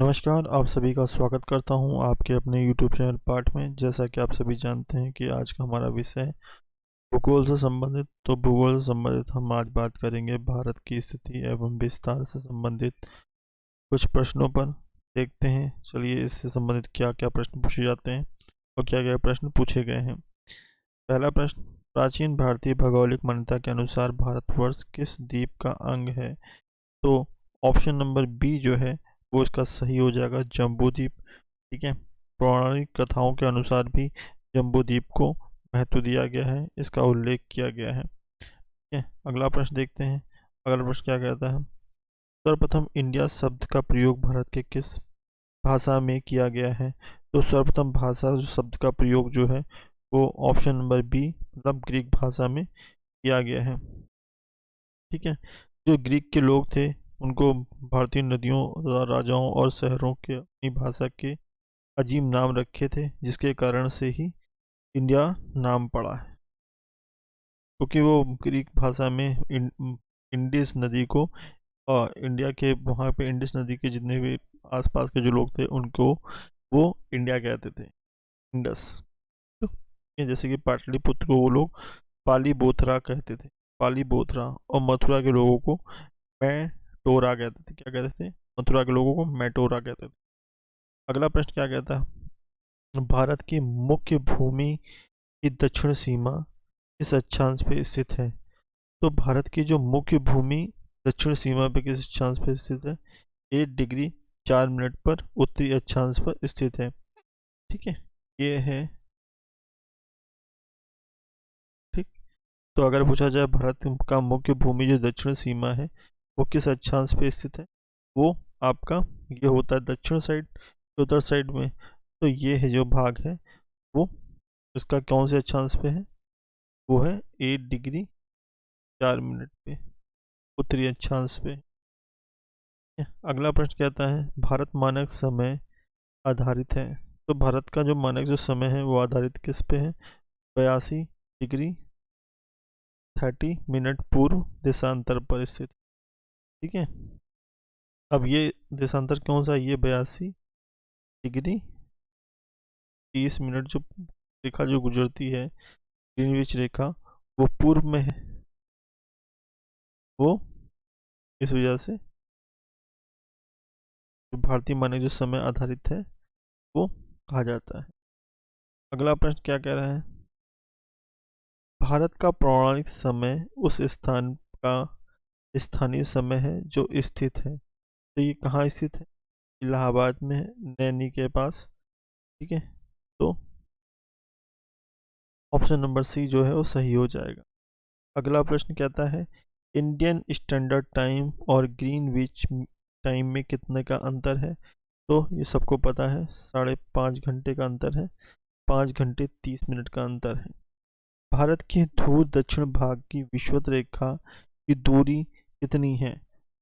नमस्कार, आप सभी का स्वागत करता हूं आपके अपने YouTube चैनल पाठ में। जैसा कि आप सभी जानते हैं कि आज का हमारा विषय है भूगोल से संबंधित। तो भूगोल से संबंधित हम आज बात करेंगे भारत की स्थिति एवं विस्तार से संबंधित कुछ प्रश्नों पर। देखते हैं, चलिए इससे संबंधित क्या क्या प्रश्न पूछे जाते हैं और क्या क्या प्रश्न पूछे गए हैं। पहला प्रश्न, प्राचीन भारतीय भौगोलिक मान्यता के अनुसार भारतवर्ष किस द्वीप का अंग है? तो ऑप्शन नंबर बी जो है वो इसका सही हो जाएगा, जम्बू द्वीप। ठीक है, पौराणिक कथाओं के अनुसार भी जम्बू द्वीप को महत्व दिया गया है, इसका उल्लेख किया गया है। ठीक है, अगला प्रश्न देखते हैं। अगला प्रश्न क्या कहता है? सर्वप्रथम इंडिया शब्द का प्रयोग भारत के किस भाषा में किया गया है? तो सर्वप्रथम भाषा जो शब्द का प्रयोग जो है वो ऑप्शन नंबर बी मतलब ग्रीक भाषा में किया गया है। ठीक है, जो ग्रीक के लोग थे उनको भारतीय नदियों, राजाओं और शहरों के अपनी भाषा के अजीब नाम रखे थे, जिसके कारण से ही इंडिया नाम पड़ा है, क्योंकि वो ग्रीक भाषा में इंडिस नदी को इंडिया के वहाँ पे इंडिस नदी के जितने भी आसपास के जो लोग थे उनको वो इंडिया कहते थे, इंडस। तो ये जैसे कि पाटलिपुत्र को वो लोग पाली बोथरा कहते थे, पाली बोथरा, और मथुरा के लोगों को मैटोरा कहते थे। क्या कहते थे? मथुरा के लोगों को मैटोरा कहते थे। अगला प्रश्न क्या कहता है? भारत की मुख्य भूमि की दक्षिण सीमा किस अक्षांश पे स्थित है? तो भारत की जो मुख्य भूमि दक्षिण सीमा पे किस अक्षांश पे स्थित है? 8 डिग्री 4 मिनट पर उत्तरी अक्षांश पर स्थित है। ठीक है, ये है। ठीक, तो अगर पूछा जाए भारत का मुख्य भूमि जो दक्षिण सीमा है वो किस अक्षांश पे स्थित है, वो आपका ये होता है दक्षिण साइड, उत्तर साइड में। तो ये है जो भाग है वो इसका कौन से अक्षांश पे है? वो है 8 डिग्री 4 मिनट पे, उत्तरी अक्षांश पे। अगला प्रश्न कहता है भारत मानक समय आधारित है। तो भारत का जो मानक जो समय है वो आधारित किस पे है? 82 डिग्री 30 मिनट पूर्व देशांतर पर स्थित। ठीक है, अब ये देशांतर कौन सा है? ये 82 डिग्री 30 मिनट जो रेखा जो गुजरती है, ग्रीनविच रेखा, वो पूर्व में है। वो इस वजह से जो भारतीय मानक जो समय आधारित है वो कहा जाता है। अगला प्रश्न क्या कह रहा है? भारत का पौराणिक समय उस स्थान का स्थानीय समय है जो स्थित है। तो ये कहाँ स्थित है? इलाहाबाद में है, नैनी के पास। ठीक है, तो ऑप्शन नंबर सी जो है वो सही हो जाएगा। अगला प्रश्न कहता है इंडियन स्टैंडर्ड टाइम और ग्रीनविच टाइम में कितने का अंतर है? तो ये सबको पता है, 5.5 घंटे का अंतर है, 5 घंटे 30 मिनट का अंतर है। भारत के ध्रुव दक्षिण भाग की विषुवत रेखा की दूरी कितनी है?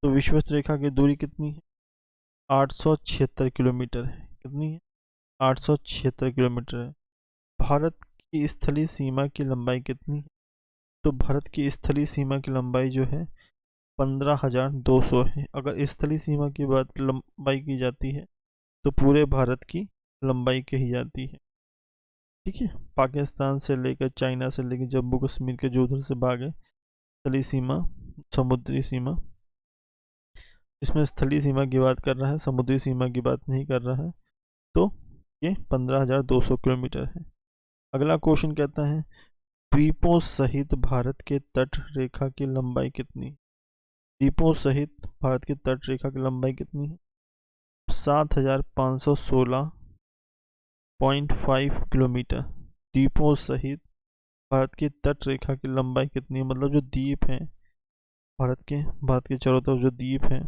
तो विषुवत रेखा की दूरी कितनी है? 876 किलोमीटर है। कितनी है? 876 किलोमीटर है। भारत की स्थलीय सीमा की लंबाई कितनी है? तो भारत की स्थलीय सीमा की लंबाई जो है 15,200 है। अगर स्थलीय सीमा की बात लंबाई की जाती है तो पूरे भारत की लंबाई कही जाती है। ठीक है, पाकिस्तान से लेकर चाइना से लेकर जम्मू कश्मीर के जो उधर से भाग है, स्थलीय सीमा, समुद्री सीमा, इसमें स्थलीय सीमा की बात कर रहा है, समुद्री सीमा की बात नहीं कर रहा है। तो ये 15,200 किलोमीटर है। अगला क्वेश्चन कहता है द्वीपों सहित भारत के तट रेखा की लंबाई कितनी? द्वीपों सहित भारत की तट रेखा की लंबाई कितनी है? 7,516.5 किलोमीटर। द्वीपों सहित भारत की तट रेखा की लंबाई कितनी है? मतलब जो द्वीप हैं भारत के चारों तरफ जो द्वीप हैं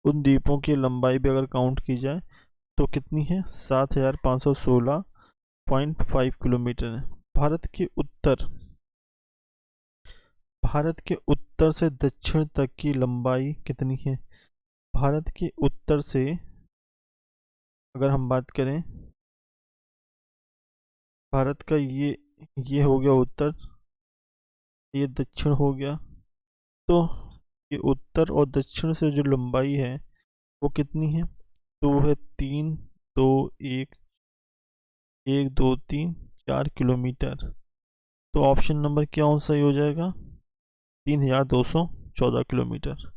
उन द्वीपों की लंबाई भी अगर काउंट की जाए तो कितनी है? 7,516.5 किलोमीटर है। भारत के उत्तर से दक्षिण तक की लंबाई कितनी है? भारत के उत्तर से अगर हम बात करें, भारत का ये हो गया उत्तर, ये दक्षिण हो गया। तो ये उत्तर और दक्षिण से जो लंबाई है वो कितनी है? तो वो है 3 2 1 1 2 3 4 किलोमीटर। तो ऑप्शन नंबर क्या सही हो जाएगा? 3214 किलोमीटर।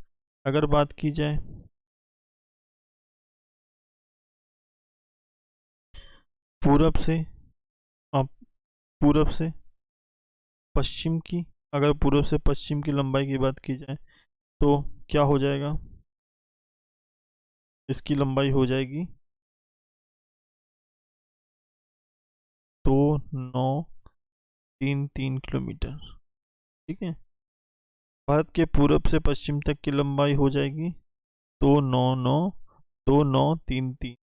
अगर बात की जाए पूरब से, आप पूरब से पश्चिम की, अगर पूरब से पश्चिम की लंबाई की बात की जाए तो क्या हो जाएगा? इसकी लंबाई हो जाएगी 2933 किलोमीटर। ठीक है, भारत के पूरब से पश्चिम तक की लंबाई हो जाएगी 2993।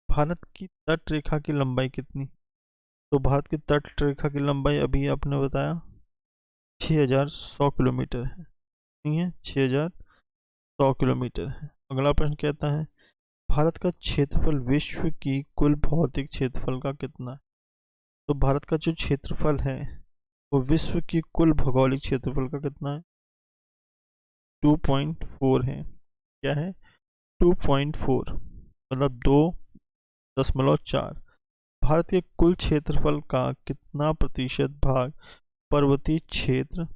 भारत की तट रेखा की लंबाई कितनी? तो भारत की तट रेखा की लंबाई अभी आपने बताया 6100 किलोमीटर है। नहीं है, 6100 किलोमीटर है। अगला प्रश्न कहता है भारत का क्षेत्रफल विश्व की कुल भौतिक क्षेत्रफल का कितना है? तो भारत का जो क्षेत्रफल है वो विश्व की कुल भौगोलिक क्षेत्रफल का कितना है? 2.4 है। क्या है? 2.4 मतलब 2.4। भारत के कुल क्षेत्रफल का कितना प्रतिशत भाग पर्वतीय क्षेत्र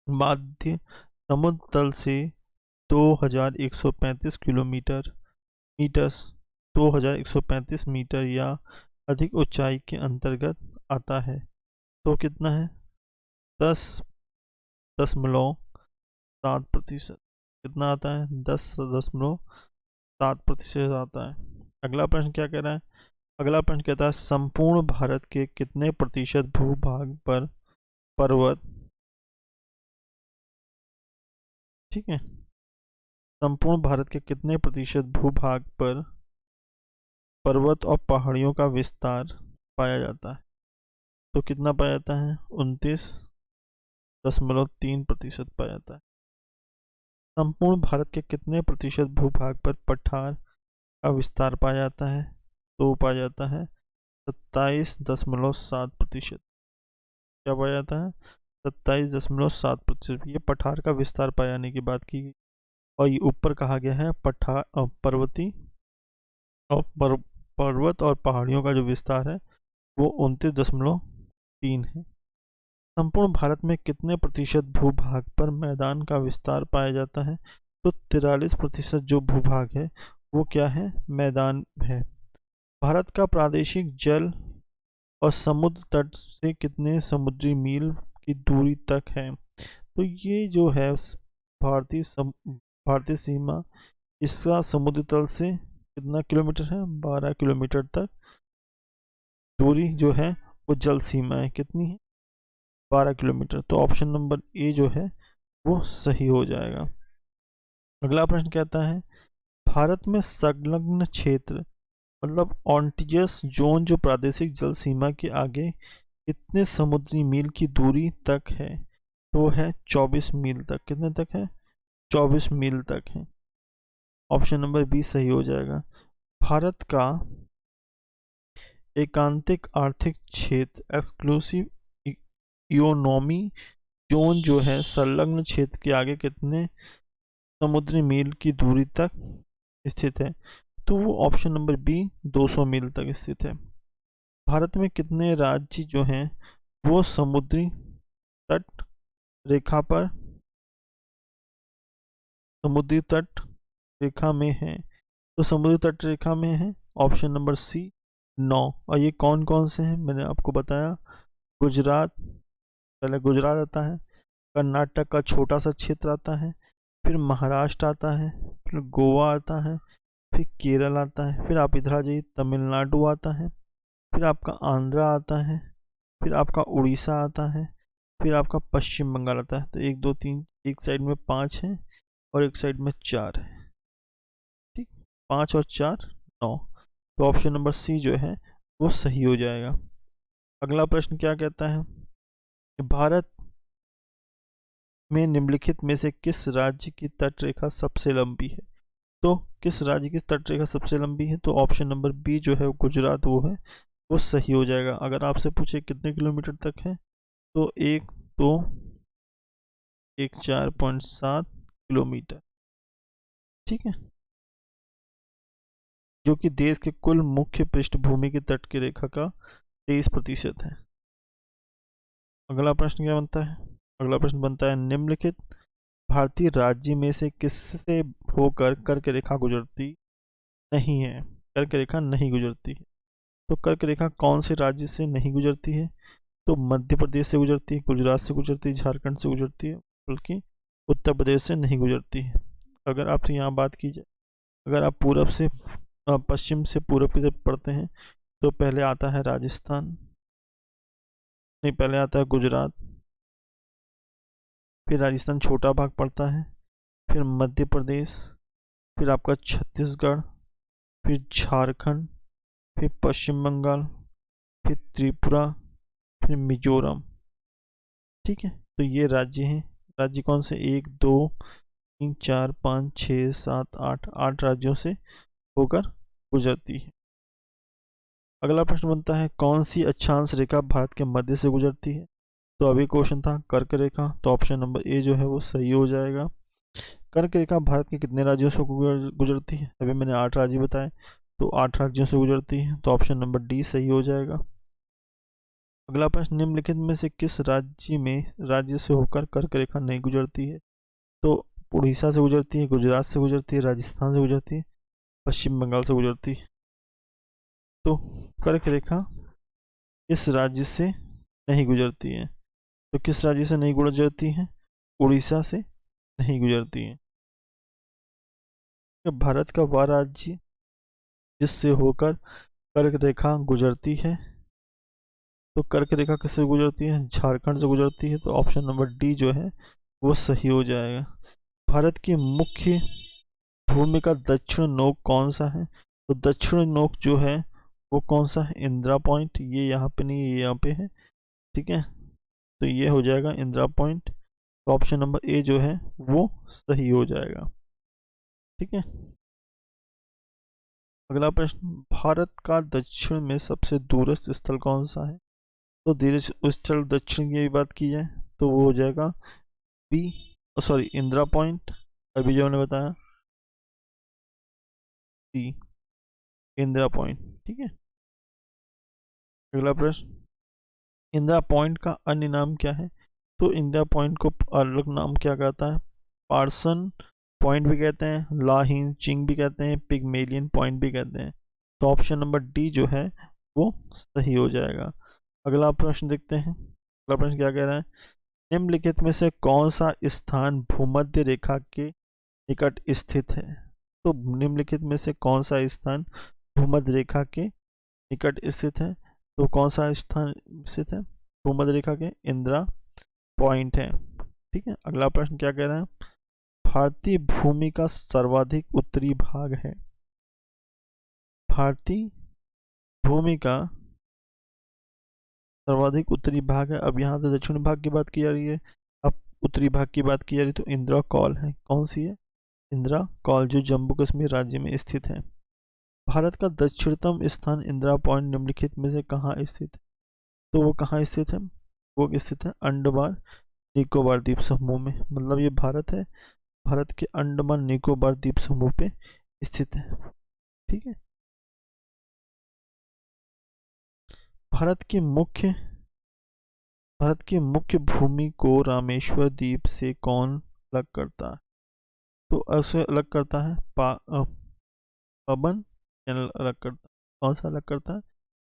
माध्य समुद्र तल से 2135 किलोमीटर मीटर्स 2135 मीटर या अधिक ऊंचाई के अंतर्गत आता है? तो कितना है? 10.7%। कितना आता है? 10.7% आता है। अगला प्रश्न क्या कह रहा है? अगला प्रश्न कहता है संपूर्ण भारत के कितने प्रतिशत भूभाग पर पर्वत, ठीक है, संपूर्ण भारत के कितने प्रतिशत भूभाग पर पर्वत और पहाड़ियों का विस्तार पाया जाता है? तो कितना पाया जाता है? 29.3% पाया जाता है। संपूर्ण भारत के कितने प्रतिशत भूभाग पर पठार का विस्तार पाया जाता है? तो पाया जाता है 27.7%। क्या पाया जाता है? 27.7%। ये पठार का विस्तार पाए जाने की बात की गई। और ये ऊपर कहा गया है पठार पर्वती और पर्वत और पहाड़ियों का जो विस्तार है वो 29.3 है। संपूर्ण भारत में कितने प्रतिशत भूभाग पर मैदान का विस्तार पाया जाता है? तो 43% जो भूभाग है वो क्या है? मैदान है। भारत का प्रादेशिक जल और समुद्र तट से कितने समुद्री मील की दूरी तक है? तो ये जो है भारतीय सीमा, इसका समुद्र तल से कितना किलोमीटर है? 12 किलोमीटर तक दूरी जो है वो जल सीमा है। कितनी है? 12 किलोमीटर। तो ऑप्शन नंबर ए जो है वो सही हो जाएगा। अगला प्रश्न कहता है भारत में संलग्न क्षेत्र मतलब ऑन्टिजस जोन जो प्रादेशिक जल सीमा के आगे कितने समुद्री मील की दूरी तक है? तो है 24 मील तक। कितने तक है? 24 मील तक है। ऑप्शन नंबर बी सही हो जाएगा। भारत का एकांतिक आर्थिक क्षेत्र एक्सक्लूसिव इकोनॉमी जोन जो है संलग्न क्षेत्र के आगे कितने समुद्री मील की दूरी तक स्थित है? तो वो ऑप्शन नंबर बी 200 मील तक स्थित है। भारत में कितने राज्य जो हैं वो समुद्री तट रेखा पर समुद्री तट रेखा में हैं? तो समुद्री तट रेखा में है ऑप्शन नंबर सी 9। और ये कौन कौन से हैं मैंने आपको बताया। गुजरात, पहले गुजरात आता है, कर्नाटक का छोटा सा क्षेत्र आता है, फिर महाराष्ट्र आता है, फिर गोवा आता है, फिर केरल आता है, फिर आप इधर आ जाइए तमिलनाडु आता है, फिर आपका आंध्रा आता है, फिर आपका उड़ीसा आता है, फिर आपका पश्चिम बंगाल आता है। तो 1 2 3, एक साइड में 5 है और एक साइड में 4 है। ठीक, 5 और 4 9। तो ऑप्शन नंबर सी जो है वो सही हो जाएगा। अगला प्रश्न क्या कहता है कि भारत में निम्नलिखित में से किस राज्य की तट रेखा सबसे लंबी है? तो किस राज्य की तट रेखा सबसे लंबी है? तो ऑप्शन नंबर बी जो है गुजरात वो है, वो सही हो जाएगा। अगर आपसे पूछे कितने किलोमीटर तक है तो 1 2 1 4.7 किलोमीटर, ठीक है, जो कि देश के कुल मुख्य पृष्ठभूमि की तट की रेखा का 23% है। अगला प्रश्न क्या बनता है? अगला प्रश्न बनता है निम्नलिखित भारतीय राज्य में से किससे होकर कर्क रेखा गुजरती नहीं है? कर्क रेखा नहीं गुजरती है। तो कर्क रेखा कौन से राज्य से नहीं गुजरती है? तो मध्य प्रदेश से गुजरती है, गुजरात से गुजरती है, झारखंड से गुजरती है, बल्कि उत्तर प्रदेश से नहीं गुजरती है। अगर आपसे यहाँ बात की जाए, अगर आप पूरब से पश्चिम से पूरब की तरफ पढ़ते हैं तो पहले आता है राजस्थान, नहीं पहले आता है गुजरात, फिर राजस्थान छोटा भाग पड़ता है, फिर मध्य प्रदेश, फिर आपका छत्तीसगढ़, फिर झारखंड, फिर पश्चिम बंगाल, फिर त्रिपुरा, फिर मिजोरम, ठीक है। तो ये राज्य हैं। राज्य कौन से? 1 2 3 4 5 6 7 8 राज्यों से होकर गुजरती है। अगला प्रश्न बनता है कौन सी अक्षांश रेखा भारत के मध्य से गुजरती है? तो अभी क्वेश्चन था कर्क रेखा, तो ऑप्शन नंबर ए जो है वो सही हो जाएगा। कर्क रेखा भारत के कितने राज्यों से गुजरती है? अभी मैंने 8 राज्य बताए, तो 8 राज्यों से गुजरती है, तो ऑप्शन नंबर डी सही हो जाएगा। अगला प्रश्न निम्नलिखित में से किस राज्य से होकर कर्क रेखा नहीं गुजरती है? तो उड़ीसा से गुजरती है, गुजरात से गुजरती है, राजस्थान से गुजरती है, पश्चिम बंगाल से गुजरती है। तो कर्क रेखा इस राज्य से नहीं गुजरती है। तो किस राज्य से नहीं गुजरती है? उड़ीसा से नहीं गुजरती है। तो भारत का वह राज्य जिससे होकर कर्क रेखा गुजरती है, तो कर्क रेखा किससे गुजरती है? झारखंड से गुजरती है, तो ऑप्शन नंबर डी जो है वो सही हो जाएगा। भारत की मुख्य भूमि का दक्षिण नोक कौन सा है? तो दक्षिण नोक जो है वो कौन सा है? इंदिरा पॉइंट। ये यहाँ पे नहीं, ये यहाँ पे है, ठीक है। तो ये हो जाएगा इंदिरा पॉइंट। तो ऑप्शन नंबर ए जो है वो सही हो जाएगा, ठीक है। अगला प्रश्न भारत का दक्षिण में सबसे दूरस्थ स्थल कौन सा है? तो दूरस्थ स्थल दक्षिण की बात की जाए तो वो हो जाएगा बी, सॉरी इंदिरा पॉइंट, अभी जो मैंने बताया सी, इंदिरा पॉइंट, ठीक है। अगला प्रश्न इंदिरा पॉइंट का अन्य नाम क्या है? तो इंदिरा पॉइंट को अलग नाम क्या कहता है? पार्सन पॉइंट भी कहते हैं, लाहिन चिंग भी कहते हैं, पिगमेलियन पॉइंट भी कहते हैं। तो ऑप्शन नंबर डी जो है वो सही हो जाएगा। अगला प्रश्न देखते हैं। अगला प्रश्न क्या कह रहा है? निम्नलिखित में से कौन सा स्थान भूमध्य रेखा के निकट स्थित है? तो निम्नलिखित में से कौन सा स्थान भूमध्य रेखा के निकट स्थित है? तो कौन सा स्थान स्थित है भूमध्य रेखा के? इंदिरा पॉइंट है, ठीक है। अगला प्रश्न क्या कह रहा है? भारतीय भूमि का सर्वाधिक उत्तरी भाग है। भारतीय भूमि का सर्वाधिक उत्तरी भाग है। अब यहाँ तो दक्षिण भाग की बात की जा रही है, अब उत्तरी भाग की बात की जा रही है, तो इंदिरा कौल है। कौन सी है? इंदिरा कौल, जो जम्मू कश्मीर राज्य में स्थित है। भारत का दक्षिणतम स्थान इंदिरा पॉइंट निम्नलिखित में से कहाँ स्थित है? तो वो कहाँ स्थित है? वो स्थित है अंडमान निकोबार द्वीप समूह में। मतलब ये भारत है, भारत के अंडमान निकोबार द्वीप समूह पे स्थित है, ठीक है। भारत की मुख्य भारत की मुख्य भूमि को रामेश्वर द्वीप से कौन अलग करता है? तो उसे अलग करता है पवन चैनल अलग करता है। कौन सा अलग करता है?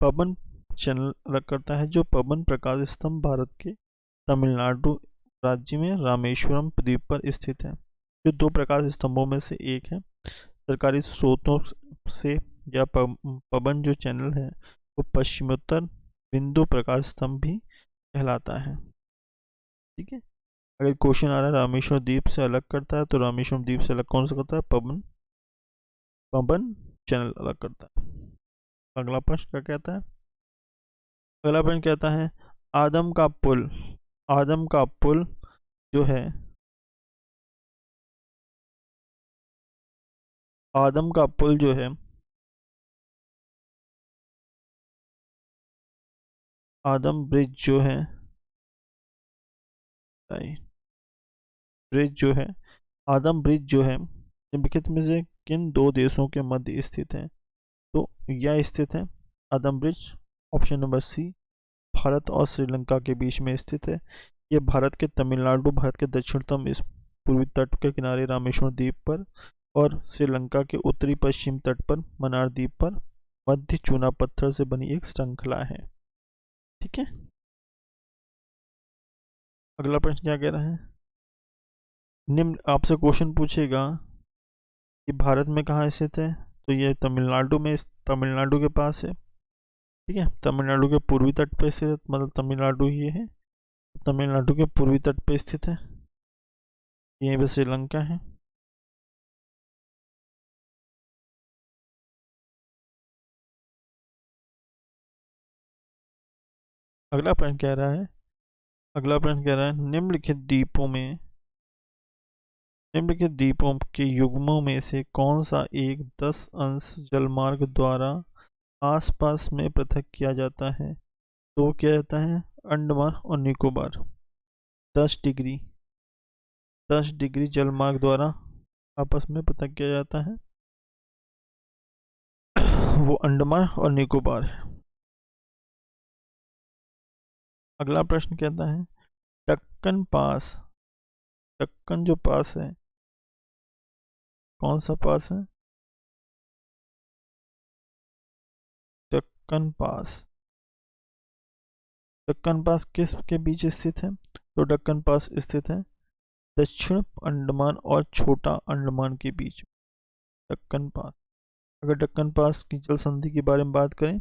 पवन चैनल अलग करता है, जो पवन प्रकाश स्तंभ भारत के तमिलनाडु राज्य में रामेश्वरम द्वीप पर स्थित है। जो 2 प्रकाश स्तंभों में से एक है। सरकारी स्रोतों से या पवन जो चैनल है वो पश्चिमोत्तर बिंदु प्रकाश स्तंभ भी कहलाता है, ठीक है। अगर क्वेश्चन आ रहा है रामेश्वर द्वीप से अलग करता है, तो रामेश्वरम द्वीप से अलग कौन सा करता है? पवन पवन चैनल अलग करता है। अगला प्रश्न क्या कहता है? अगला प्रश्न कहता है आदम का पुल, आदम का पुल जो है, आदम का पुल जो है, आदम ब्रिज जो है, ब्रिज जो है, आदम ब्रिज जो है निम्नलिखित में से किन दो देशों के मध्य स्थित है? तो यह स्थित है Adam bridge, option number C, Bharat और श्रीलंका के बीच में स्थित है। ये भारत के तमिलनाडु, भारत के दक्षिणतम इस पूर्वी तट के किनारे रामेश्वरम द्वीप पर और श्रीलंका के उत्तरी पश्चिम तट पर मन्नार द्वीप पर मध्य चूना पत्थर से बनी एक श्रृंखला है। ठीक है, अगला प्रश्न क्या कह रहा है? निम्न आपसे क्वेश्चन पूछेगा कि भारत में कहाँ स्थित है, तो ये तमिलनाडु में, तमिलनाडु के पास है। ठीक है, तमिलनाडु के पूर्वी तट पर स्थित, मतलब तमिलनाडु ये है, तमिलनाडु के पूर्वी तट पर स्थित है। यहीं पे श्रीलंका है। अगला प्रश्न कह रहा है, अगला प्रश्न कह रहा है निम्नलिखित द्वीपों के युग्मों में से कौन सा एक 10 अंश जलमार्ग द्वारा आसपास में पृथक किया जाता है? तो वो क्या जाता है? अंडमान और निकोबार। 10 डिग्री 10 डिग्री जलमार्ग द्वारा आपस में पृथक किया जाता है, वो अंडमान और निकोबार है। अगला प्रश्न कहता है, दक्कन पास, दक्कन जो पास है, कौन सा पास है? दक्कन पास, दक्कन पास किस के बीच स्थित है? तो दक्कन पास स्थित है दक्षिण अंडमान और छोटा अंडमान के बीच। दक्कन पास, अगर दक्कन पास की जल संधि के बारे में बात करें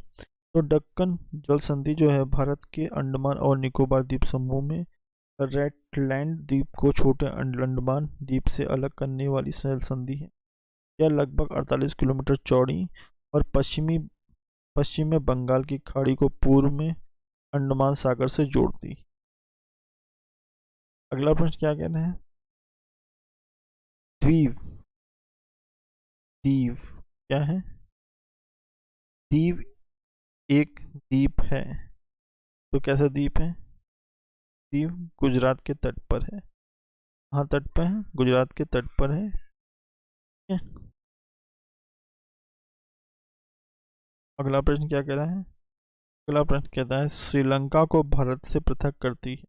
तो दक्कन जल संधि जो है भारत के अंडमान और निकोबार द्वीप समूह में रेटलैंड द्वीप को छोटे अंडमान द्वीप से अलग करने वाली जल संधि है। यह लगभग 48 किलोमीटर चौड़ी और पश्चिम में बंगाल की खाड़ी को पूर्व में अंडमान सागर से जोड़ती। अगला प्रश्न क्या कहना है? द्वीप, दीव क्या है? दीव एक द्वीप है। तो कैसा द्वीप है? दीव गुजरात के तट पर है। हाँ, तट पर है, गुजरात के तट पर है। ठीक है, अगला प्रश्न क्या कह रहा है? अगला प्रश्न कहता है, श्रीलंका को भारत से पृथक करती है।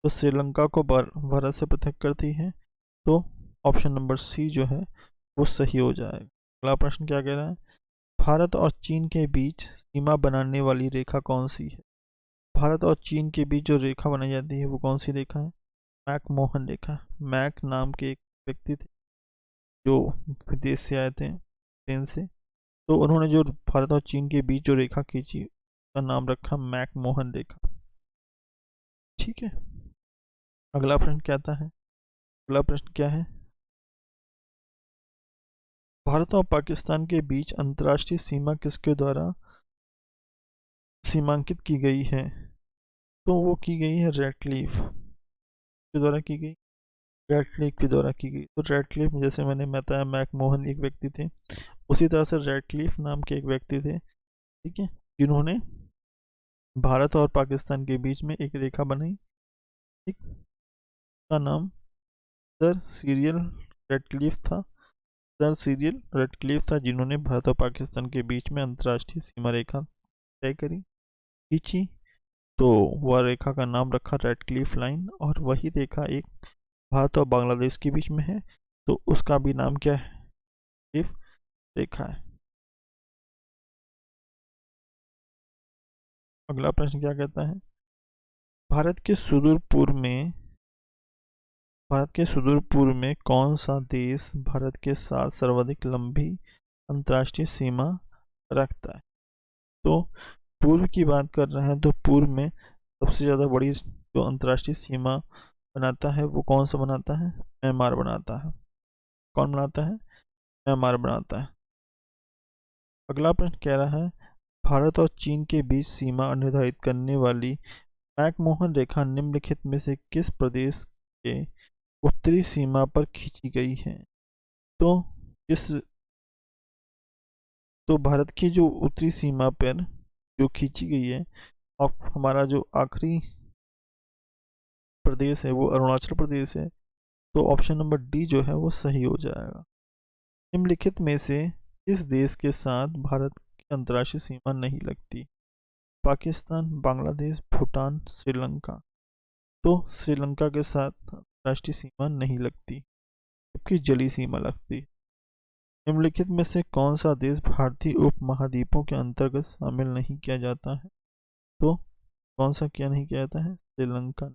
तो श्रीलंका को भारत से पृथक करती है, तो ऑप्शन नंबर सी जो है वो सही हो जाएगा। अगला प्रश्न क्या कह रहा है? भारत और चीन के बीच सीमा बनाने वाली रेखा कौन सी है? भारत और चीन के बीच जो रेखा बनाई जाती है वो कौन सी रेखा है? मैक-मोहन रेखा। मैक नाम के एक व्यक्ति थे जो विदेश से आए थे ट्रेन से, तो उन्होंने जो भारत और चीन के बीच जो रेखा खींची उसका नाम रखा मैक-मोहन रेखा। ठीक है, अगला प्रश्न क्या आता है? अगला प्रश्न क्या है? भारत और पाकिस्तान के बीच अंतर्राष्ट्रीय सीमा किसके द्वारा सीमांकित की गई है? तो वो की गई है रेडक्लिफ के द्वारा की गई, रेडक्लिफ के द्वारा की गई। तो रेडक्लिफ, जैसे मैंने बताया मैकमोहन एक व्यक्ति थे, उसी तरह से रेडक्लिफ नाम के एक व्यक्ति थे, ठीक है, जिन्होंने भारत और पाकिस्तान के बीच में एक रेखा बनाई। ठीक, का नाम सर सीरियल रेडक्लिफ था। सर सीरियल रेडक्लिफ था जिन्होंने भारत और पाकिस्तान के बीच में अंतर्राष्ट्रीय सीमा रेखा तय करी, खींची। तो वह रेखा का नाम रखा रेडक्लिफ लाइन, और वही रेखा एक भारत और बांग्लादेश के बीच में है, तो उसका भी नाम क्या है? रेडक्लिफ रेखा है। अगला प्रश्न क्या कहता है? भारत के सुदूर पूर्व में भारत के सुदूर पूर्व में कौन सा देश भारत के साथ सर्वाधिक लंबी अंतर्राष्ट्रीय सीमा रखता है? तो पूर्व की बात कर रहे हैं, तो पूर्व में सबसे ज़्यादा बड़ी जो अंतर्राष्ट्रीय सीमा बनाता है वो कौन सा बनाता है? म्यांमार बनाता है। कौन बनाता है? म्यांमार बनाता है। अगला प्रश्न कह रहा है, भारत और चीन के बीच सीमा निर्धारित करने वाली मैकमोहन रेखा निम्नलिखित में से किस प्रदेश के उत्तरी सीमा पर खींची गई है? तो इस तो भारत की जो उत्तरी सीमा पर जो खींची गई है, और हमारा जो आखिरी प्रदेश है वो अरुणाचल प्रदेश है। तो ऑप्शन नंबर डी जो है वो सही हो जाएगा। निम्नलिखित में से किस देश के साथ भारत की अंतर्राष्ट्रीय सीमा नहीं लगती? पाकिस्तान, बांग्लादेश, भूटान, श्रीलंका। तो श्रीलंका के साथ राष्ट्रीय सीमा नहीं लगती, जबकि जलीय सीमा लगती। निम्नलिखित में से कौन सा देश भारतीय उपमहाद्वीपों के अंतर्गत शामिल नहीं किया जाता है? तो कौन सा क्या नहीं किया जाता है? श्रीलंका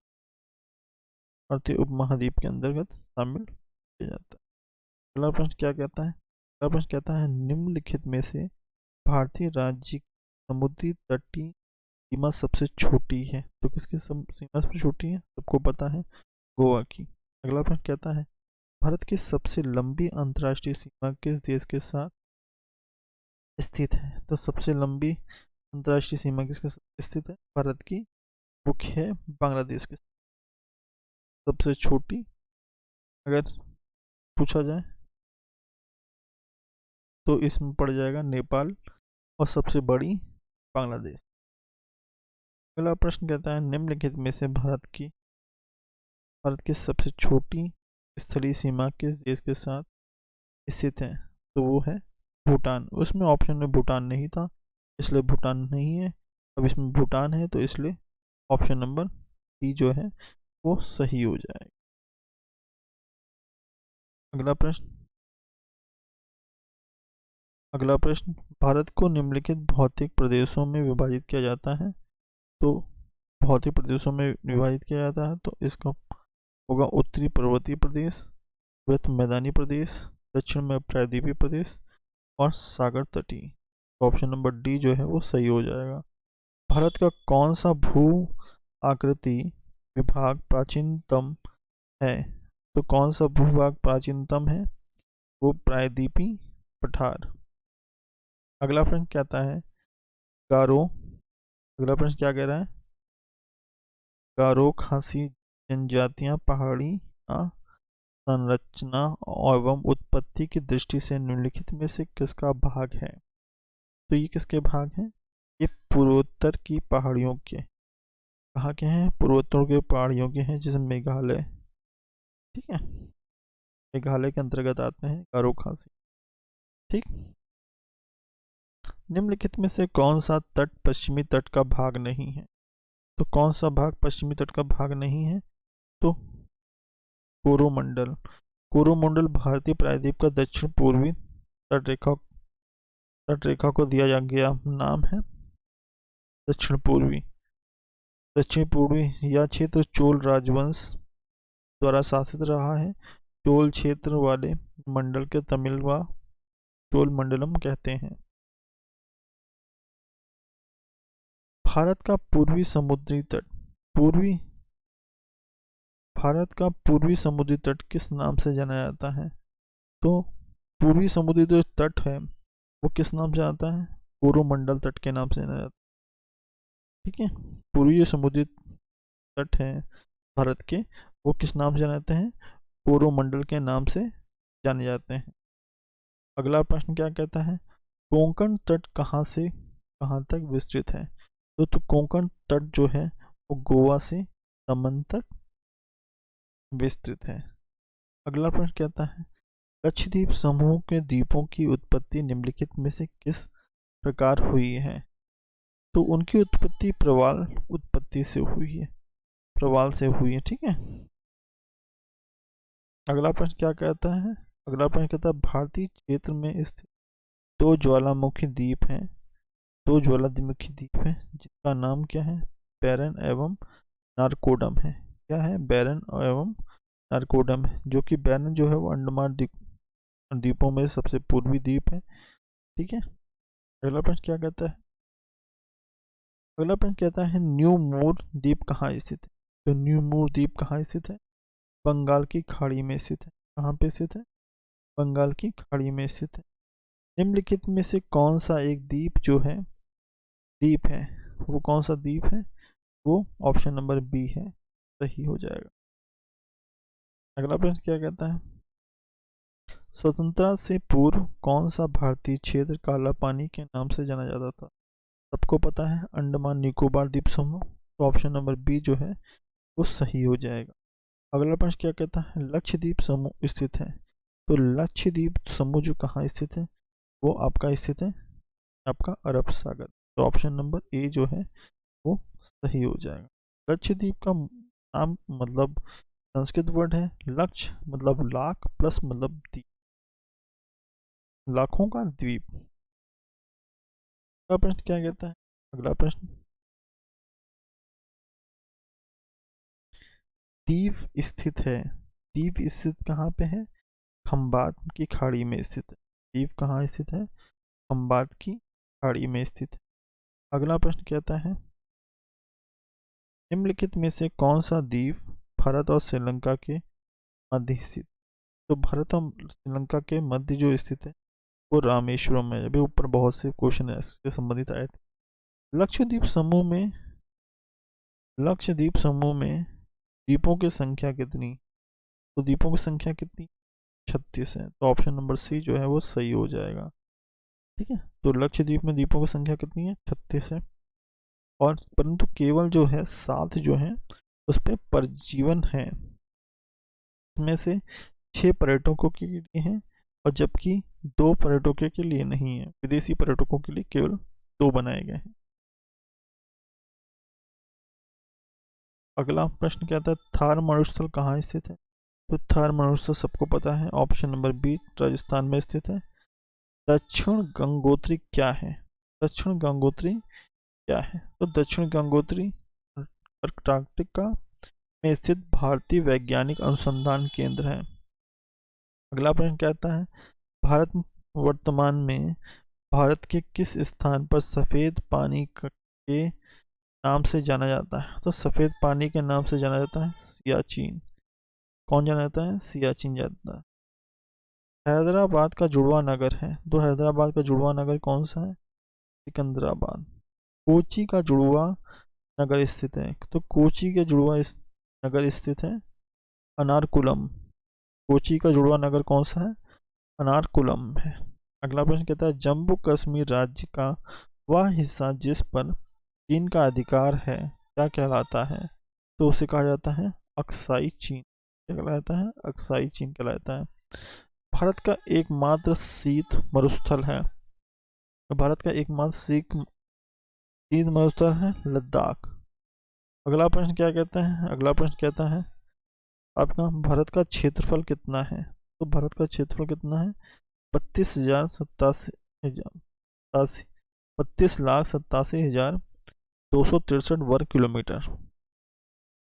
भारतीय उपमहाद्वीप के अंतर्गत शामिल किया जाता है। अगला प्रश्न क्या कहता है? अगला प्रश्न कहता है निम्नलिखित में से भारतीय राज्य की समुद्री तटीय सीमा सबसे छोटी है? तो किसकी सीमा सबसे छोटी है? सबको पता है, गोवा की। अगला प्रश्न कहता है भारत की सबसे लंबी अंतर्राष्ट्रीय सीमा किस देश के साथ स्थित है? तो सबसे लंबी अंतर्राष्ट्रीय सीमा किसके साथ स्थित है? भारत की, वो है बांग्लादेश के साथ। सबसे छोटी अगर पूछा जाए तो इसमें पड़ जाएगा नेपाल, और सबसे बड़ी बांग्लादेश। अगला प्रश्न कहता है निम्नलिखित में से भारत की सबसे छोटी स्थलीय सीमा किस देश के साथ स्थित है? तो वो है भूटान। उसमें ऑप्शन में भूटान नहीं था, इसलिए भूटान नहीं है। अब इसमें भूटान है, तो इसलिए ऑप्शन नंबर डी जो है वो सही हो जाएगा। अगला प्रश्न भारत को निम्नलिखित भौतिक प्रदेशों में विभाजित किया जाता है? तो भौतिक प्रदेशों में विभाजित किया जाता है तो इसका होगा उत्तरी पर्वतीय प्रदेश, वृत्त मैदानी प्रदेश, दक्षिण में प्रायद्वीपीय प्रदेश और सागर तटीय। ऑप्शन नंबर डी जो है वो सही हो जाएगा। भारत का कौन सा भू आकृति विभाग प्राचीनतम है? तो कौन सा भूभाग प्राचीनतम है? वो प्रायद्वीपीय पठार। अगला प्रश्न कहता है गारो। अगला प्रश्न क्या कह रहा है? गारो खासी जनजातियां पहाड़ी संरचना एवं उत्पत्ति की दृष्टि से निम्नलिखित में से किसका भाग है? तो ये किसके भाग हैं? ये पूर्वोत्तर की पहाड़ियों के, कहाँ के हैं? पूर्वोत्तर के पहाड़ियों के हैं, जिसमें मेघालय, ठीक है, मेघालय के अंतर्गत आते हैं गारो खासी। ठीक, निम्नलिखित में से कौन सा तट पश्चिमी तट का भाग नहीं है? तो कौन सा भाग पश्चिमी तट का भाग नहीं है? तो कोरोमंडल। कोरोमंडल भारतीय प्रायद्वीप का दक्षिण पूर्वी तट रेखा को दिया गया नाम है दक्षिण पूर्वी। दक्षिण पूर्वी यह क्षेत्र चोल राजवंश द्वारा शासित रहा है। चोल क्षेत्र वाले मंडल के तमिल व चोल मंडलम कहते हैं। भारत का पूर्वी समुद्री तट भारत का पूर्वी समुद्री तट किस नाम से जाना जाता है? तो पूर्वी समुद्री जो तट है वो किस नाम से आता है? कोरोमंडल तट के नाम से जाना जाता है। ठीक है, पूर्वी जो समुद्री तट है भारत के, वो किस नाम से जाने जाते हैं? कोरोमंडल के नाम से जाने जाते हैं। अगला प्रश्न क्या कहता है? कोंकण तट कहाँ से कहाँ तक विस्तृत है? तो कोंकण तट जो है वो गोवा से दमन तक विस्तृत है। अगला प्रश्न कहता है लक्षद्वीप समूह के द्वीपों की उत्पत्ति निम्नलिखित में से किस प्रकार हुई है? तो उनकी उत्पत्ति प्रवाल उत्पत्ति से हुई है, प्रवाल से हुई है। ठीक है, अगला प्रश्न क्या कहता है? अगला प्रश्न कहता है भारतीय क्षेत्र में स्थित दो ज्वालामुखी द्वीप हैं, जिनका नाम क्या है? बैरन एवं नारकोडम है। क्या है? बैरन एवं नारकोडम है। जो कि बैरन जो है वो अंडमान द्वीपों में सबसे पूर्वी द्वीप है। ठीक है, अगला प्रश्न क्या कहता है? अगला प्रश्न कहता है न्यू मूर द्वीप कहाँ स्थित है? तो न्यू मूर द्वीप कहाँ स्थित है? बंगाल की खाड़ी में स्थित है। कहाँ पे स्थित है? बंगाल की खाड़ी में स्थित है। निम्नलिखित में से कौन सा एक द्वीप है, वो कौन सा द्वीप है? वो ऑप्शन नंबर बी है, सही हो जाएगा। अगला प्रश्न क्या कहता है? स्वतंत्रता से पूर्व कौन सा भारतीय क्षेत्र काला पानी के नाम से जाना जाता था? सबको पता है अंडमान निकोबार द्वीप समूह। तो ऑप्शन नंबर बी जो है वो सही हो जाएगा। अगला प्रश्न क्या कहता है, लक्षद्वीप समूह स्थित है। तो लक्षद्वीप समूह जो कहाँ स्थित है, वो आपका स्थित है आपका अरब सागर। तो ऑप्शन नंबर ए जो है वो सही हो जाएगा। लक्षद्वीप का नाम मतलब संस्कृत वर्ड है, लक्ष्य मतलब लाख, प्लस मतलब द्वीप, लाखों का द्वीप। अगला प्रश्न क्या कहता है, अगला प्रश्न, दीव स्थित है। दीव स्थित कहाँ पे है, खंबात की खाड़ी में स्थित है। दीव कहाँ स्थित है, खंबात की खाड़ी में स्थित है। अगला प्रश्न कहता है, निम्नलिखित में से कौन सा द्वीप भारत और श्रीलंका के मध्य स्थित। तो भारत और श्रीलंका के मध्य जो स्थित है वो रामेश्वरम है। अभी ऊपर बहुत से क्वेश्चन इससे संबंधित आए थे। लक्षद्वीप समूह में, लक्षद्वीप समूह में द्वीपों की संख्या कितनी। तो द्वीपों की संख्या कितनी, 36 है। तो ऑप्शन नंबर सी जो है वो सही हो जाएगा। ठीक है, तो लक्षद्वीप में द्वीपों की संख्या कितनी है, 36 है। और परंतु केवल जो है 7 जो है उस पर परजीवन है, इसमें से 6 पर्यटकों के लिए हैं और जबकि 2 पर्यटकों के लिए नहीं है। विदेशी पर्यटकों के लिए केवल 2 बनाए गए हैं। अगला प्रश्न क्या था, थार मरुस्थल कहाँ स्थित है। तो थार मरुस्थल सबको पता है, ऑप्शन नंबर बी राजस्थान में स्थित है। दक्षिण गंगोत्री क्या है, दक्षिण गंगोत्री क्या है। तो दक्षिण गंगोत्री अंटार्कटिका में स्थित भारतीय वैज्ञानिक अनुसंधान केंद्र है। अगला प्रश्न कहता है, भारत वर्तमान में भारत के किस स्थान पर सफ़ेद पानी के नाम से जाना जाता है। तो सफ़ेद पानी के नाम से जाना जाता है सियाचिन। कौन जाना जाता है, सियाचिन जाता है। हैदराबाद का जुड़वा नगर है। तो हैदराबाद का जुड़वा नगर कौन सा है, सिकंदराबाद। कोची का जुड़वा नगर स्थित है। तो कोची के जुड़वा नगर स्थित है अनारकुलम। कोची का जुड़वा नगर कौन सा है, अनारकुलम है। अगला प्रश्न कहता है, जम्मू कश्मीर राज्य का वह हिस्सा जिस पर चीन का अधिकार है क्या कहलाता है। तो उसे कहा जाता है अक्साई चीन। क्या कहलाता है, अक्साई चीन कहलाता है। भारत का एकमात्र शीत मरुस्थल है। भारत का एकमात्र शीत मरुस्थल है लद्दाख। अगला प्रश्न क्या कहता है, अगला प्रश्न कहता है आपका भारत का क्षेत्रफल कितना है। तो भारत का क्षेत्रफल कितना है, 32,87,263 वर्ग किलोमीटर।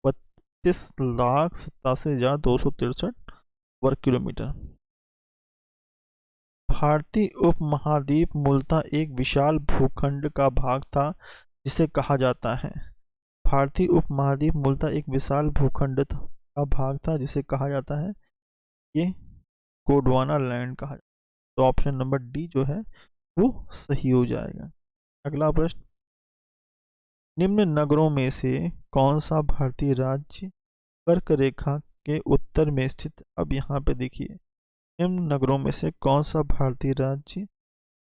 32,87,263 वर्ग किलोमीटर। भारतीय उपमहाद्वीप मूलतः एक विशाल भूखंड का भाग था जिसे कहा जाता है। भारतीय उपमहाद्वीप मूलतः एक विशाल भूखंड का भाग था जिसे कहा जाता है, ये गोंडवाना लैंड कहा जाता है। तो ऑप्शन नंबर डी जो है वो सही हो जाएगा। अगला प्रश्न, निम्न नगरों में से कौन सा भारतीय राज्य कर्क रेखा के उत्तर में स्थित। अब यहाँ पे देखिए, निम्न नगरों में से कौन सा भारतीय राज्य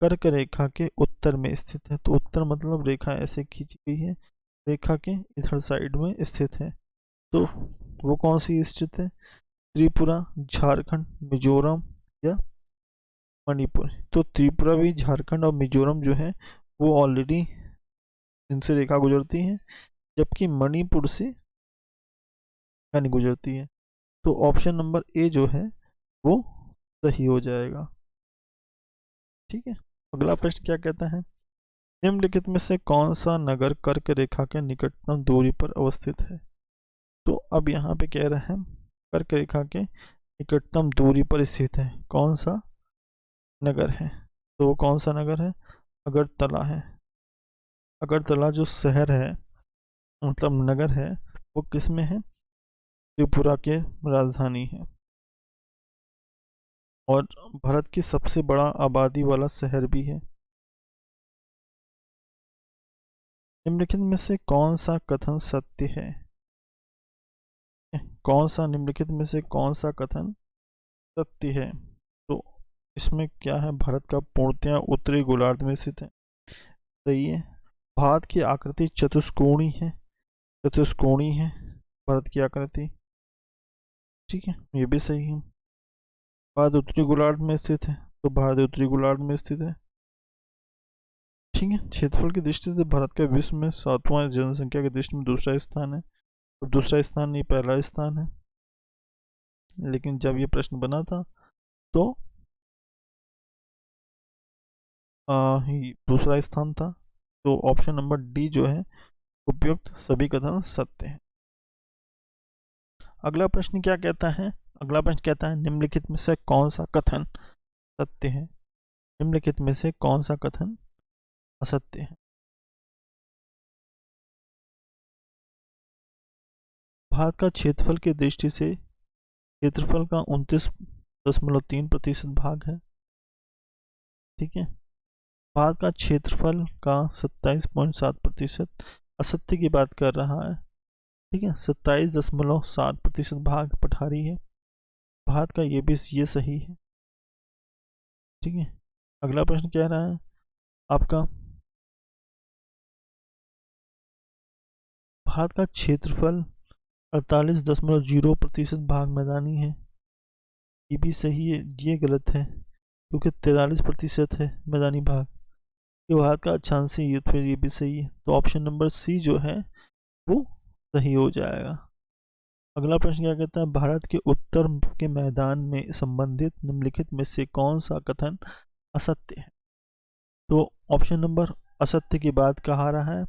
कर्क रेखा के उत्तर में स्थित है। तो उत्तर मतलब रेखा ऐसे खींची गई है, रेखा के इधर साइड में स्थित है। तो वो कौन सी स्थित है, त्रिपुरा, झारखंड, मिजोरम या मणिपुर। तो त्रिपुरा भी, झारखंड और मिजोरम जो है वो ऑलरेडी इनसे रेखा गुजरती है, जबकि मणिपुर से नहीं गुजरती है। तो ऑप्शन नंबर ए जो है वो सही हो जाएगा। ठीक है, अगला प्रश्न क्या कहता है, निम्नलिखित में से कौन सा नगर कर्क रेखा के निकटतम दूरी पर अवस्थित है। तो अब यहाँ पे कह रहे हैं कर्क रेखा के निकटतम दूरी पर स्थित है कौन सा नगर है। तो वो कौन सा नगर है, अगरतला है। अगरतला जो शहर है मतलब नगर है वो किस में है, त्रिपुरा के राजधानी है और भारत की सबसे बड़ा आबादी वाला शहर भी है। निम्नलिखित में से कौन सा कथन सत्य है, कौन सा निम्नलिखित में से कौन सा कथन सत्य है। तो इसमें क्या है, भारत का पूर्णतया उत्तरी गोलार्ध में स्थित है, सही है। भारत की आकृति चतुष्कोणी है, चतुष्कोणी है भारत की आकृति। ठीक है, ये भी सही है। भारत उत्तरी गोलार्ध में स्थित है, तो भारत उत्तरी गोलार्ध में स्थित है। ठीक है, क्षेत्रफल की दृष्टि से भारत का विश्व में 7वां, जनसंख्या की दृष्टि में दूसरा स्थान है। तो दूसरा स्थान नहीं, पहला स्थान है। लेकिन जब ये प्रश्न बना था तो दूसरा स्थान था। तो ऑप्शन नंबर डी जो है, उपयुक्त सभी कथन सत्य हैं। अगला प्रश्न क्या कहता है? अगला प्रश्न कहता है निम्नलिखित में से कौन सा कथन सत्य है? निम्नलिखित में से कौन सा कथन असत्य है? भारत का क्षेत्रफल की दृष्टि से क्षेत्रफल का 29.3% भाग है। ठीक है, भारत का क्षेत्रफल का 27.7% असत्य की बात कर रहा है। ठीक है, 27.7% भाग पठारी है। भारत का ये सही है। ठीक है, अगला प्रश्न कह रहा है आपका, भारत का क्षेत्रफल 48.0% भाग मैदानी है। ये भी सही है, ये गलत है क्योंकि 43% है मैदानी भाग। ये भारत का अक्षांश है, ये फिर ये भी सही है। तो ऑप्शन नंबर सी जो है वो सही हो जाएगा। अगला प्रश्न क्या कहता है, भारत के उत्तर के मैदान में संबंधित निम्नलिखित में से कौन सा कथन असत्य है? तो ऑप्शन नंबर असत्य की बात कहा रहा है।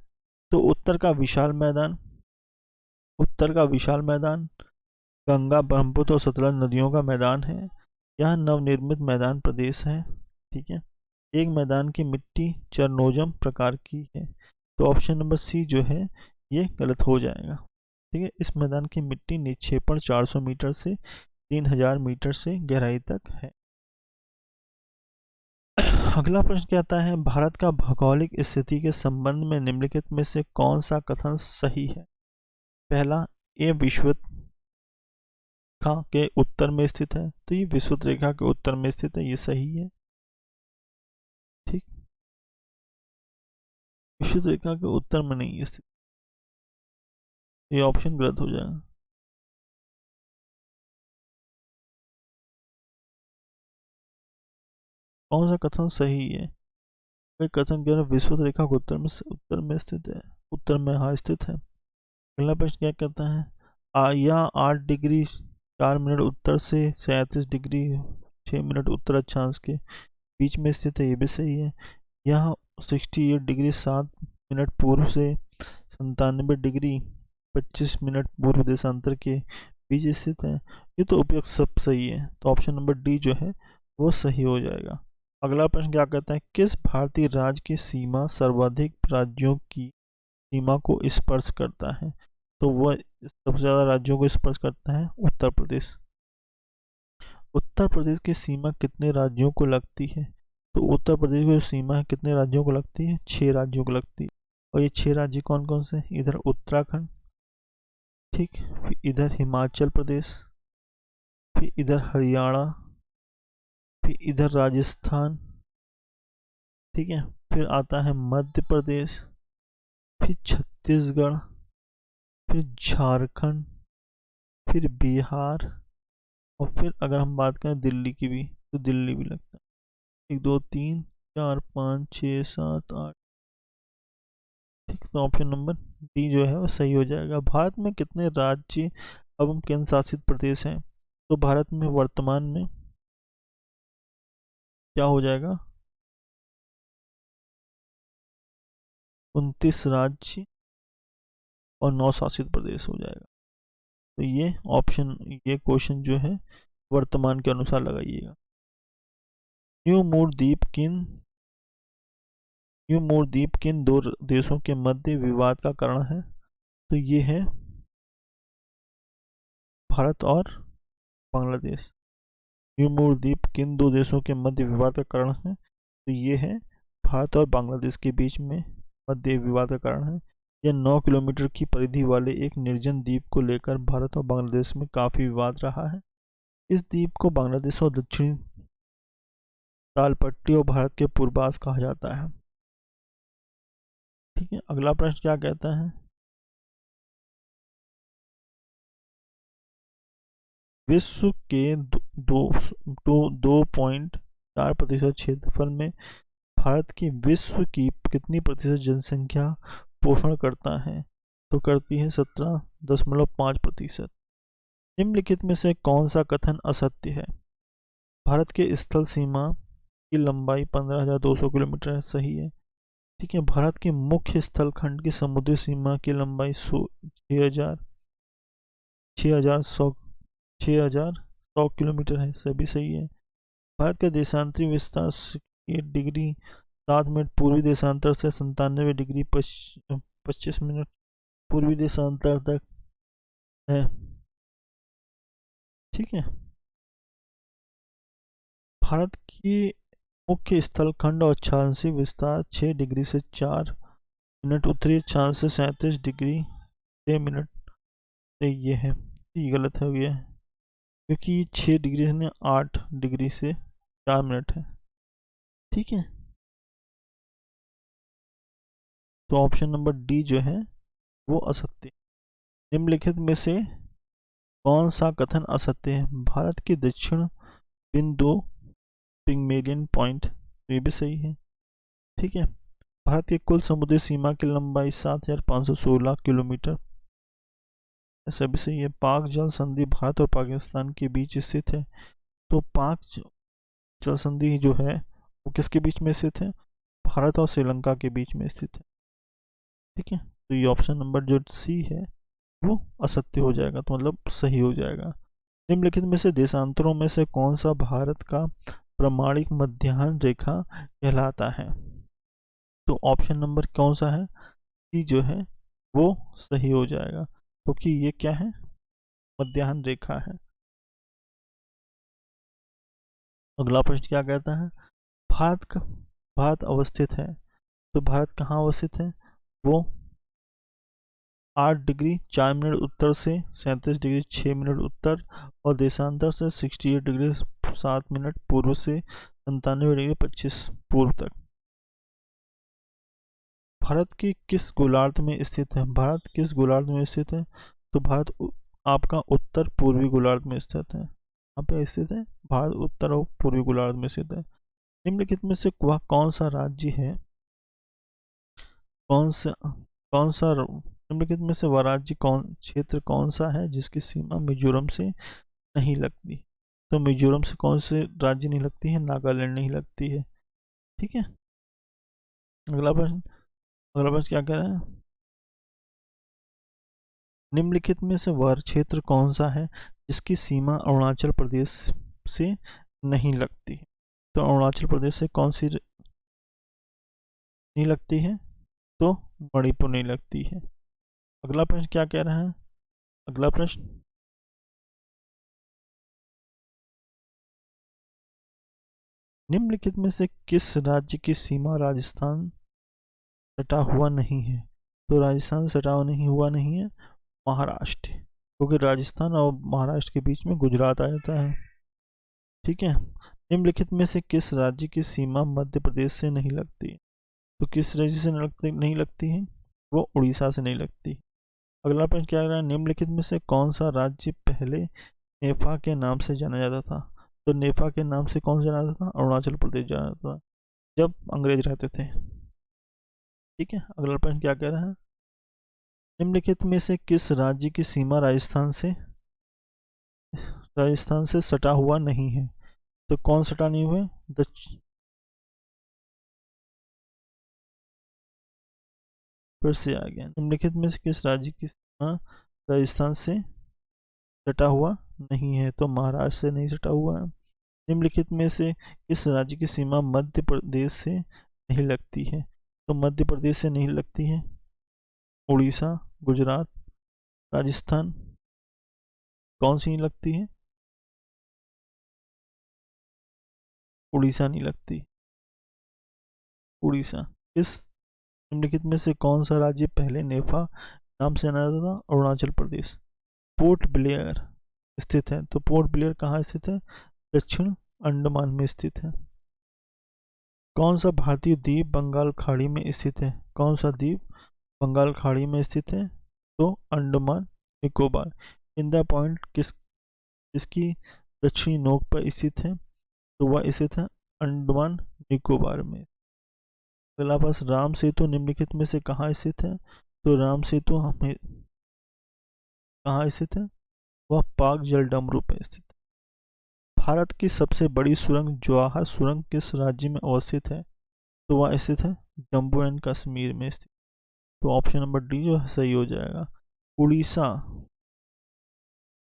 तो उत्तर का विशाल मैदान गंगा, ब्रह्मपुत्र और सतलज नदियों का मैदान है। यह नवनिर्मित मैदान प्रदेश है। ठीक है, एक मैदान की मिट्टी चरनोजम प्रकार की है। तो ऑप्शन नंबर सी जो है ये गलत हो जाएगा। ठीक है, इस मैदान की मिट्टी निक्षेपण 400 मीटर से 3000 मीटर से गहराई तक है। अगला प्रश्न कहता है भारत का भौगोलिक स्थिति के संबंध में निम्नलिखित में से कौन सा कथन सही है? पहला, ये विषुवत रेखा के उत्तर में स्थित है। तो ये विषुवत रेखा के उत्तर में स्थित है, ये सही है। ठीक, विषुवत रेखा के उत्तर में नहीं स्थित, ये ऑप्शन गलत हो जाएगा। कौन सा कथन सही है? कोई कथन कह रहा है विषुवत रेखा के उत्तर में स्थित है, उत्तर में हाँ स्थित है। अगला प्रश्न क्या कहता है, यह 8 डिग्री 4 मिनट उत्तर से 37 डिग्री 6 मिनट उत्तर अक्षांश के बीच में स्थित है, ये भी सही है। यह 68 डिग्री 7 मिनट पूर्व से 97 डिग्री 25 मिनट पूर्व देशांतर के बीच स्थित है। ये तो उपयुक्त सब सही है। तो ऑप्शन नंबर डी जो है वो सही हो जाएगा। अगला प्रश्न क्या कहता है, किस भारतीय राज्य की सीमा सर्वाधिक राज्यों की सीमा को स्पर्श करता है? तो वह सबसे ज़्यादा राज्यों को स्पर्श करता है उत्तर प्रदेश। उत्तर प्रदेश की सीमा कितने राज्यों को लगती है? तो उत्तर प्रदेश की जो सीमा है कितने राज्यों को लगती है? 6 राज्यों को लगती है। और ये 6 राज्य कौन कौन से? इधर उत्तराखंड, ठीक, फिर इधर हिमाचल प्रदेश, फिर इधर हरियाणा, फिर इधर राजस्थान, ठीक है, फिर आता है मध्य प्रदेश, फिर छत्तीसगढ़, फिर झारखंड, फिर बिहार, और फिर अगर हम बात करें दिल्ली की भी तो दिल्ली भी लगता है। 1 2 3 4 5 6 7 8, ठीक। तो ऑप्शन नंबर डी जो है वो सही हो जाएगा। भारत में कितने राज्य एवं केंद्र शासित प्रदेश हैं? तो भारत में वर्तमान में क्या हो जाएगा, 29 राज्य और 9 शासित प्रदेश हो जाएगा। तो ये क्वेश्चन जो है वर्तमान के अनुसार लगाइएगा। न्यू मूर द्वीप किन दो देशों के मध्य विवाद का कारण है? तो ये है भारत और बांग्लादेश। न्यू मूर द्वीप किन दो देशों के मध्य विवाद का कारण है? तो ये है भारत और बांग्लादेश के बीच में मध्य विवाद का कारण है। यह 9 किलोमीटर की परिधि वाले एक निर्जन द्वीप को लेकर भारत और बांग्लादेश में काफ़ी विवाद रहा है। इस द्वीप को बांग्लादेश और दक्षिणी तालपट्टी और भारत के पूर्वास कहा जाता है। ठीक है, अगला प्रश्न क्या कहता है, विश्व के 2.4% क्षेत्रफल में भारत की विश्व की कितनी प्रतिशत जनसंख्या पोषण करता है? तो करती है 17.5%। निम्नलिखित में से कौन सा कथन असत्य है? भारत के स्थल सीमा की लंबाई 15,200 किलोमीटर है, सही है। ठीक है। भारत के मुख्य स्थल खंड की समुद्री सीमा की लंबाई 6,100 किलोमीटर है, सभी सही है। भारत का देशांतरी विस्तार 60 डिग्री 7 मिनट पूर्वी देशांतर से 97 डिग्री 25 मिनट पूर्वी देशांतर तक है। ठीक है। भारत की मुख्य स्थल खंड और अक्षांशीय विस्तार 6 डिग्री से 4 मिनट उत्तरी अक्षांश से 37 डिग्री 6 मिनट से ये है। ये गलत है ये, क्योंकि 6 डिग्री से 8 डिग्री से 4 मिनट है। ठीक है। तो ऑप्शन नंबर डी जो है वो असत्य। निम्नलिखित में से कौन सा कथन असत्य है? भारत के दक्षिण बिंदु पिग्मेलियन पॉइंट, ये भी सही है। ठीक है। भारत की कुल समुद्री सीमा की लंबाई 7,516 किलोमीटर, ऐसा भी सही है। पाक जल संधि भारत और पाकिस्तान के बीच स्थित है। तो पाक जल संधि जो है वो किसके बीच में स्थित है? भारत और श्रीलंका के बीच में स्थित है। ठीक है। तो ये ऑप्शन नंबर जो सी है वो असत्य हो जाएगा, तो मतलब सही हो जाएगा। निम्नलिखित में से देशांतरों में से कौन सा भारत का प्रमाणिक मध्याह्न रेखा कहलाता है? तो ऑप्शन नंबर कौन सा है? सी जो है वो सही हो जाएगा, क्योंकि ये क्या है? मध्याह्न रेखा है। अगला प्रश्न क्या कहता है? भारत अवस्थित है। तो भारत कहाँ अवस्थित है? वो 8 डिग्री 4 मिनट उत्तर से 37 डिग्री 6 मिनट उत्तर और देशांतर से 68 डिग्री 7 मिनट पूर्व से 97 डिग्री 25 पूर्व तक। भारत के किस गोलार्ध में स्थित है? भारत किस गोलार्ध में स्थित है? तो भारत आपका उत्तर पूर्वी गोलार्ध में स्थित है। यहाँ पे स्थित है भारत उत्तर और पूर्वी गोलार्ध में स्थित है। निम्नलिखित में से वह कौन सा राज्य है, कौन सा निम्नलिखित में से वह राज्य क्षेत्र कौन सा है जिसकी सीमा मिजोरम से नहीं लगती? तो मिजोरम से कौन से राज्य नहीं लगती है? नागालैंड नहीं लगती है। ठीक है। अगला प्रश्न क्या कह रहा है? निम्नलिखित में से वह क्षेत्र कौन सा है जिसकी सीमा अरुणाचल प्रदेश से नहीं लगती है? तो अरुणाचल प्रदेश से कौन सी नहीं लगती है? तो मणिपुर नहीं लगती है। अगला प्रश्न क्या कह रहा है? अगला प्रश्न, निम्नलिखित में से किस राज्य की सीमा राजस्थान सटा हुआ नहीं है? तो राजस्थान सटा हुआ नहीं है महाराष्ट्र, क्योंकि राजस्थान और महाराष्ट्र के बीच में गुजरात आ जाता है। ठीक है। निम्नलिखित में से किस राज्य की सीमा मध्य प्रदेश से नहीं लगती? तो किस राज्य से नहीं लगती है? वो उड़ीसा से नहीं लगती। अगला प्रश्न क्या है? निम्नलिखित में से कौन सा राज्य पहले नेफा के नाम से जाना जाता था? तो नेफा के नाम से कौन जाना जाता था? अरुणाचल प्रदेश जाना जाता था, जब अंग्रेज रहते थे। ठीक है। अगला प्रश्न क्या कह रहा है? निम्नलिखित में से किस राज्य की सीमा राजस्थान से सटा हुआ नहीं है? तो कौन सटा नहीं हुआ? फिर से आ गया। निम्नलिखित में से किस राज्य की सीमा राजस्थान से सटा हुआ नहीं है? तो महाराष्ट्र से नहीं सटा हुआ है। निम्नलिखित में से किस राज्य की सीमा मध्य प्रदेश से नहीं लगती है? तो मध्य प्रदेश से नहीं लगती है उड़ीसा, गुजरात, राजस्थान, कौन सी नहीं लगती है? उड़ीसा नहीं लगती। उड़ीसा। इस निम्नलिखित में से कौन सा राज्य पहले नेफा नाम से जाना जाता था? अरुणाचल प्रदेश। पोर्ट ब्लेयर स्थित है। तो पोर्ट ब्लेयर कहाँ स्थित है? दक्षिण अंडमान में स्थित है। कौन सा भारतीय द्वीप बंगाल खाड़ी में स्थित है? कौन सा द्वीप बंगाल खाड़ी में स्थित है? तो अंडमान निकोबार। इंदिरा पॉइंट इसकी दक्षिणी नोक पर स्थित है, तो वह स्थित है अंडमान निकोबार में। अगला पास राम सेतु निम्नलिखित में से कहाँ स्थित है, तो राम सेतु हमें कहाँ स्थित है, वह पाक जलडमरू पे स्थित है। भारत की सबसे बड़ी सुरंग जवाहर सुरंग किस राज्य में अवस्थित है, तो वह स्थित है जम्मू एंड कश्मीर में स्थित। तो ऑप्शन नंबर डी जो है सही हो जाएगा। उड़ीसा,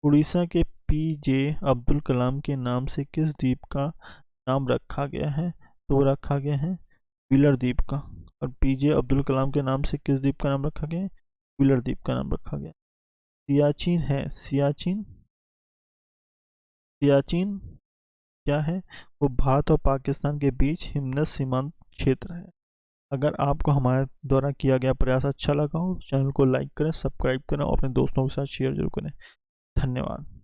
उड़ीसा के पीजे अब्दुल कलाम के नाम से किस द्वीप का नाम रखा गया है, तो वो रखा गया है व्हीलर द्वीप का। और पीजे अब्दुल कलाम के नाम से किस द्वीप का नाम रखा गया है, व्हीलर द्वीप का नाम रखा गया। सियाचिन है, सियाचिन, सियाचिन क्या है, वो भारत और पाकिस्तान के बीच हिमनद सीमांत क्षेत्र है। अगर आपको हमारे द्वारा किया गया प्रयास अच्छा लगा हो, चैनल को लाइक करें, सब्सक्राइब करें और अपने दोस्तों के साथ शेयर जरूर करें। धन्यवाद।